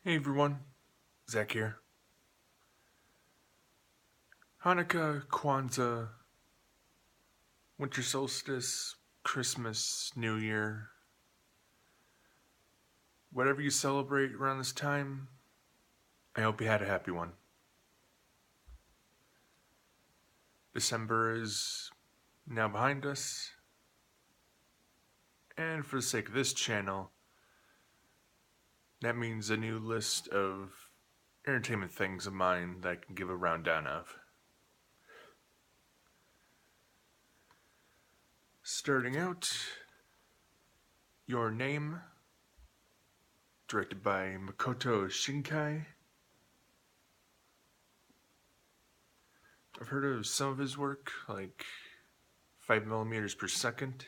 Hey everyone, Zach here. Hanukkah, Kwanzaa, winter solstice, Christmas, New Year, whatever you celebrate around this time, I hope you had a happy one. December is now behind us, and for the sake of this channel, that means a new list of entertainment things of mine that I can give a rundown of. Starting out, Your Name, directed by Makoto Shinkai. I've heard of some of his work, like 5 millimeters per second,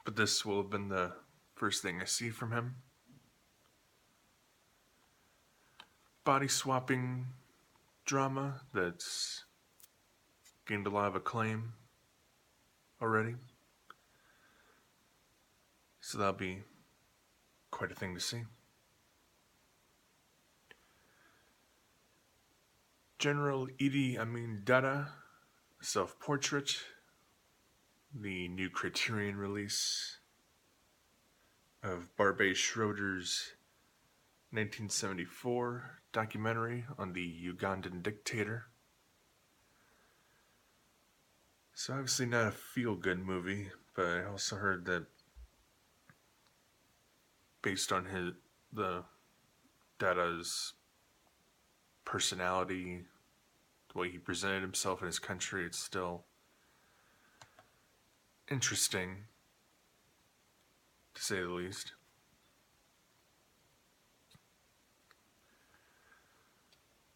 but this will have been the first thing I see from him. Body swapping drama that's gained a lot of acclaim already, so that'll be quite a thing to see. General Idi Amin Dada, Self-Portrait, the new Criterion release of Barbet Schroeder's 1974 documentary on the Ugandan dictator. So obviously not a feel-good movie, but I also heard that based on the Dada's personality, the way he presented himself in his country, it's still interesting, to say the least.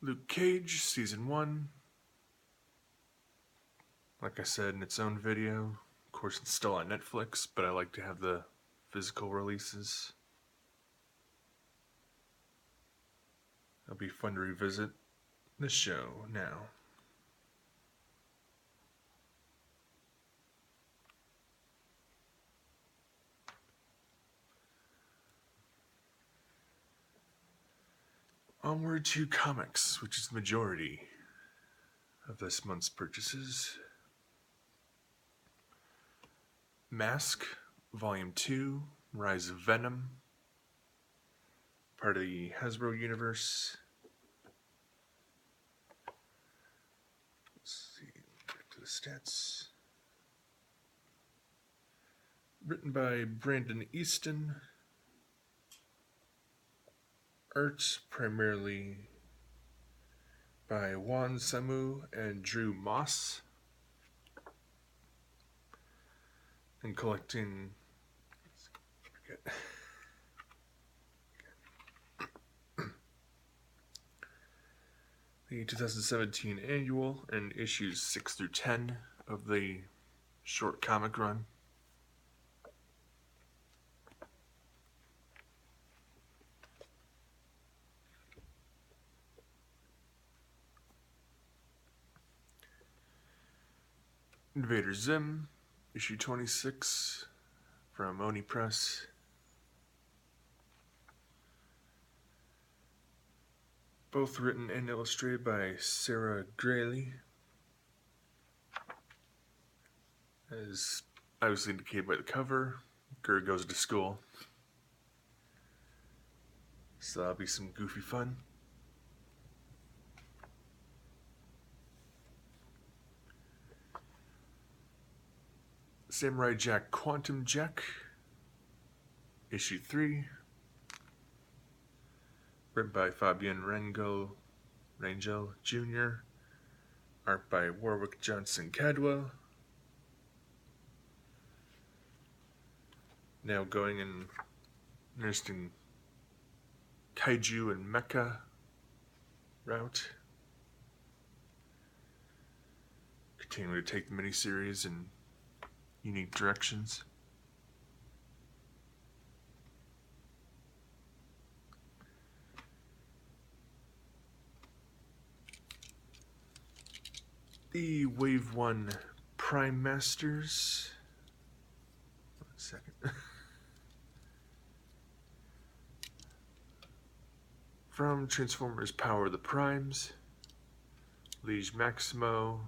Luke Cage, Season 1. Like I said in its own video, of course it's still on Netflix, but I like to have the physical releases. It'll be fun to revisit the show now. Onward to comics, which is the majority of this month's purchases. Mask, Volume 2, Rise of Venom, part of the Hasbro universe. Let's see, back to the stats. Written by Brandon Easton. Art primarily by Juan Samu and Drew Moss. And collecting the 2017 annual and issues 6 through 10 of the short comic run. Invader Zim, issue 26 from Oni Press. Both written and illustrated by Sarah Grayley. As obviously indicated by the cover, Gur goes to school. So that'll be some goofy fun. Samurai Jack Quantum Jack, issue 3. Written by Fabian Rangel Jr. Art by Warwick Johnson Cadwell. Now going in interesting kaiju and mecha route. Continuing to take the miniseries in unique directions. The Wave 1 Prime Masters. 1 second. From Transformers Power of the Primes, Liege Maximo,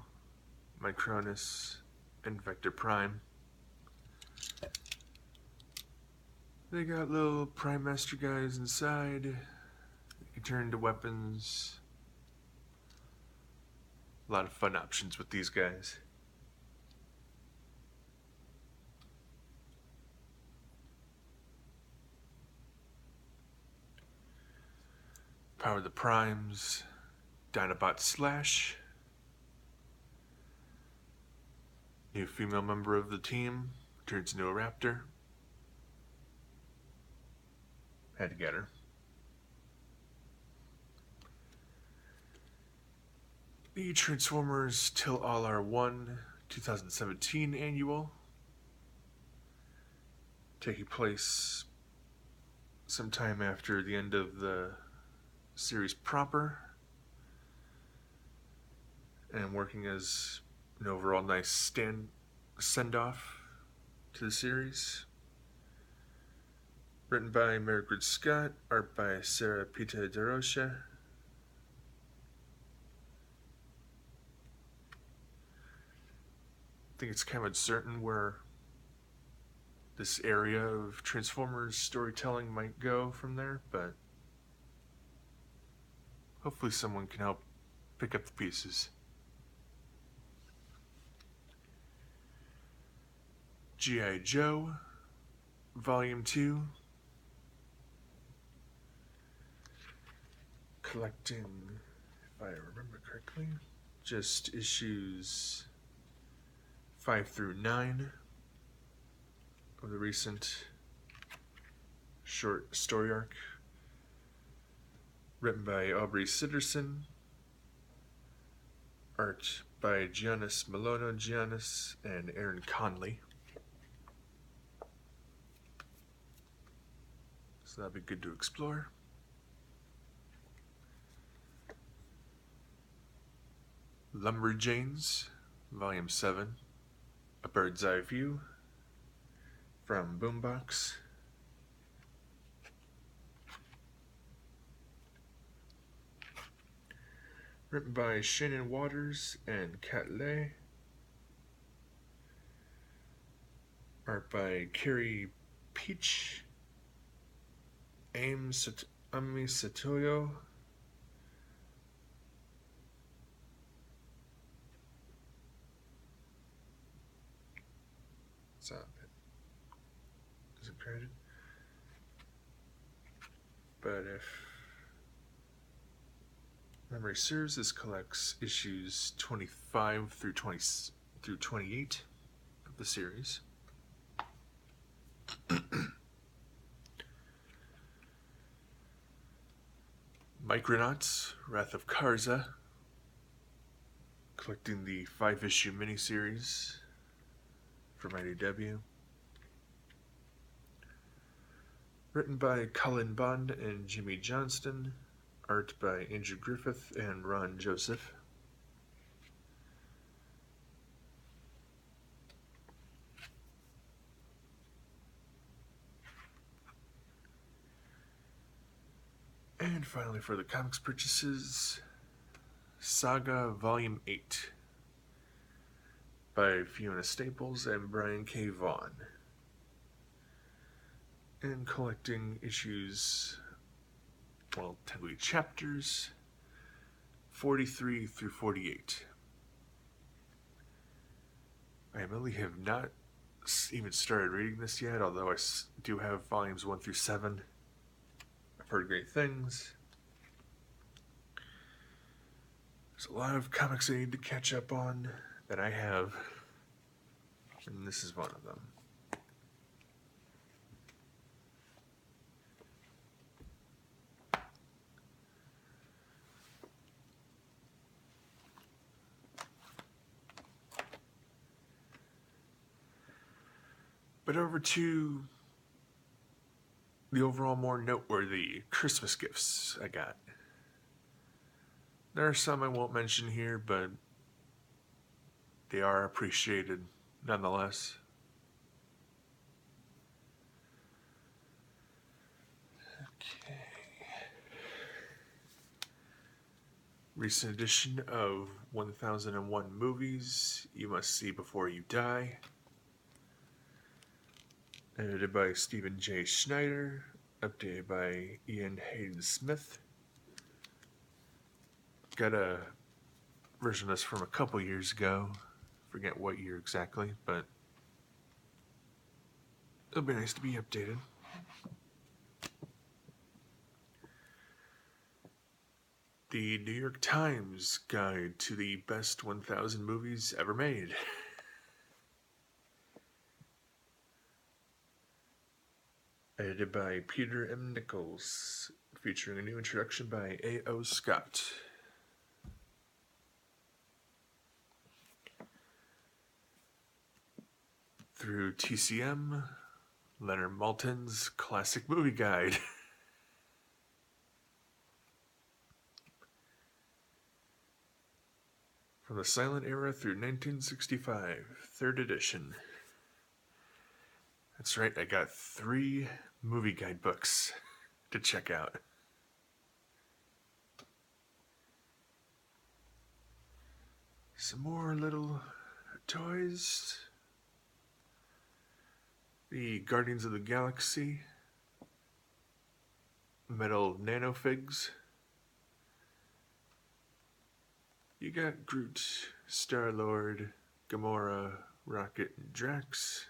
Micronus, and Vector Prime. They got little Prime Master guys inside. They can turn into weapons. A lot of fun options with these guys. Power of the Primes, Dinobot Slash. New female member of the team, turns into a raptor. Had to get her. The Transformers Till All Are One 2017 annual, taking place sometime after the end of the series proper, and working as an overall nice send-off to the series. Written by Margaret Scott, art by Sarah Pita DeRocha. I think it's kind of uncertain where this area of Transformers storytelling might go from there, but hopefully someone can help pick up the pieces. G.I. Joe, Volume 2. Collecting, if I remember correctly, just issues 5 through 9 of the recent short story arc. Written by Aubrey Sitterson. Art by Giannis Malono Giannis and Aaron Conley. So that'd be good to explore. Lumberjanes, Volume 7, A Bird's Eye View, from Boombox. Written by Shannon Waters and Kat Lay. Art by Carrie Peach, Ami Satoyo, is it credited? But if memory serves, this collects issues 25 through 28 of the series. Micronauts, Wrath of Karza, collecting the 5-issue miniseries from IDW. Written by Colin Bond and Jimmy Johnston. Art by Andrew Griffith and Ron Joseph. And finally, for the comics purchases, Saga Volume 8 by Fiona Staples and Brian K. Vaughan. And collecting issues, well, technically chapters 43 through 48. I really have not even started reading this yet, although I do have volumes 1 through 7. I've heard great things. There's a lot of comics I need to catch up on that I have, and this is one of them. But over to the overall more noteworthy Christmas gifts I got. There are some I won't mention here, but they are appreciated nonetheless. Okay. recent edition of 1001 Movies You Must See Before You Die. Edited by Stephen J. Schneider. Updated by Ian Hayden Smith. Got a version of this from a couple years ago. Forget what year exactly, but it'll be nice to be updated. The New York Times Guide to the Best 1000 Movies Ever Made. Edited by Peter M. Nichols, featuring a new introduction by A.O. Scott. Through TCM, Leonard Maltin's Classic Movie Guide. From the Silent Era through 1965, 3rd edition. That's right, I got 3 movie guide books to check out. Some more little toys. The Guardians of the Galaxy metal nanofigs. You got Groot, Star-Lord, Gamora, Rocket, and Drax.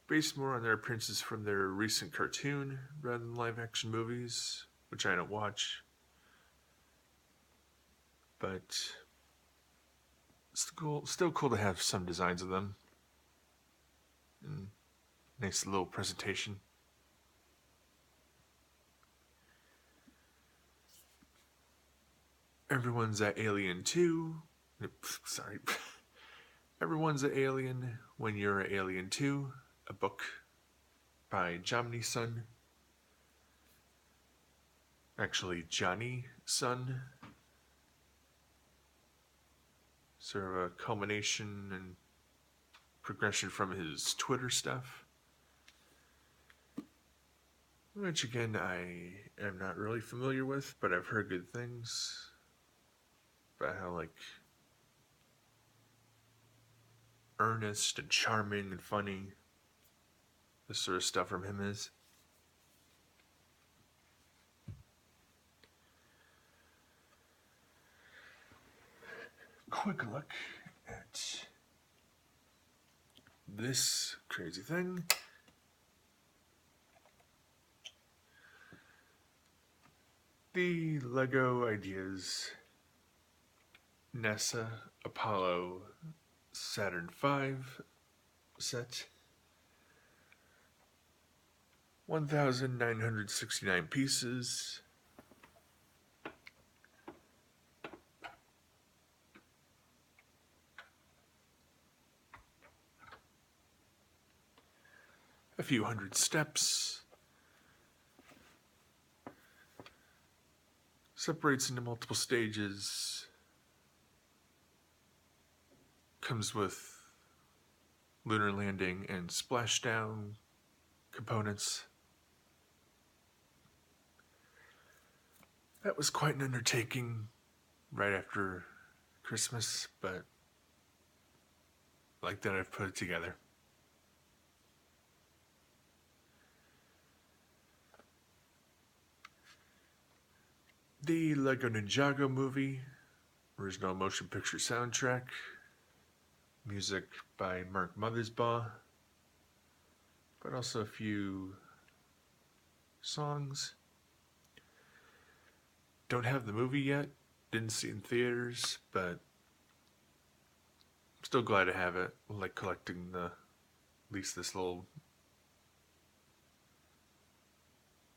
Based more on their appearances from their recent cartoon rather than live-action movies, which I don't watch. But still cool to have some designs of them. And nice little presentation. Everyone's at Alien 2. Sorry. Everyone's an Alien When You're an Alien 2. A book by Jomny Sun. Actually, Johnny Sun. Sort of a culmination and progression from his Twitter stuff. Which, again, I am not really familiar with, but I've heard good things about how, earnest and charming and funny this sort of stuff from him is. Quick look at this crazy thing. The Lego Ideas NASA Apollo Saturn V set. 1,969 pieces. A few hundred steps. Separates into multiple stages. Comes with lunar landing and splashdown components. That was quite an undertaking right after Christmas, but I like that I've put it together. The Lego Ninjago Movie, original motion picture soundtrack, music by Mark Mothersbaugh, but also a few songs. Don't have the movie yet, didn't see it in theaters, but I'm still glad to have it. I like collecting at least this little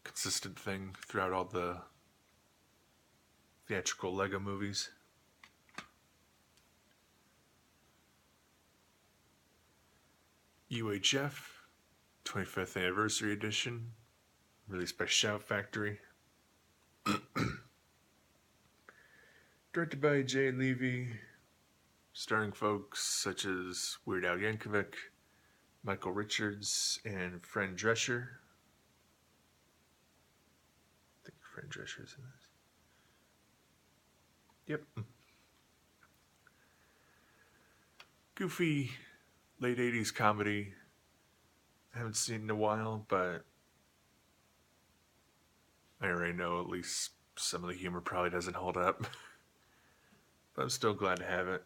consistent thing throughout all the theatrical Lego movies. UHF 25th Anniversary Edition, released by Shout Factory. Directed by Jay Levy, starring folks such as Weird Al Yankovic, Michael Richards, and Fran Drescher. I think Fran Drescher's in this. Yep. Goofy late 80s comedy. I haven't seen it in a while, but I already know at least some of the humor probably doesn't hold up. But I'm still glad to have it.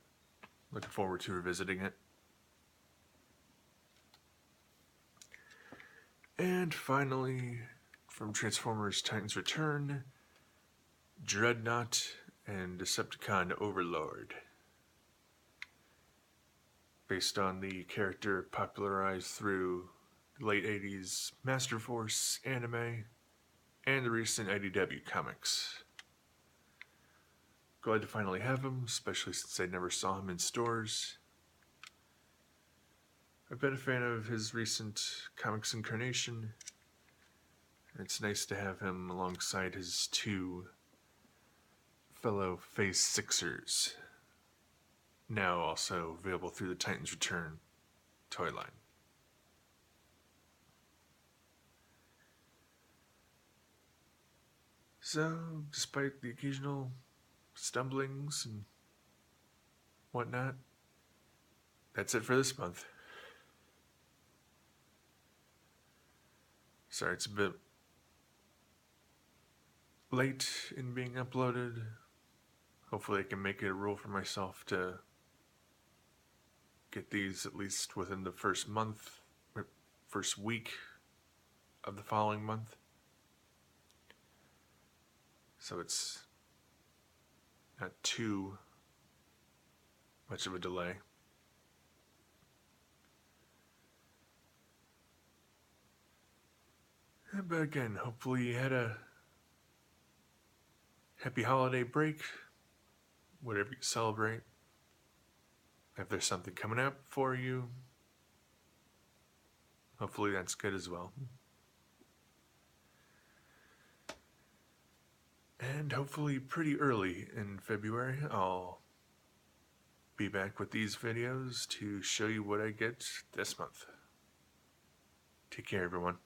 Looking forward to revisiting it. And finally, from Transformers Titans Return, Dreadnought and Decepticon Overlord. Based on the character popularized through the late 80s Master Force anime and the recent IDW comics. Glad to finally have him, especially since I never saw him in stores. I've been a fan of his recent comics incarnation. It's nice to have him alongside his two fellow Phase Sixers, now also available through the Titans Return toy line. So, despite the occasional stumblings and whatnot, that's it for this month. Sorry, it's a bit late in being uploaded. Hopefully I can make it a rule for myself to get these at least within the first month, or first week of the following month. So it's not too much of a delay. But again, hopefully you had a happy holiday break, whatever you celebrate. If there's something coming up for you, hopefully that's good as well. And hopefully pretty early in February, I'll be back with these videos to show you what I get this month. Take care, everyone.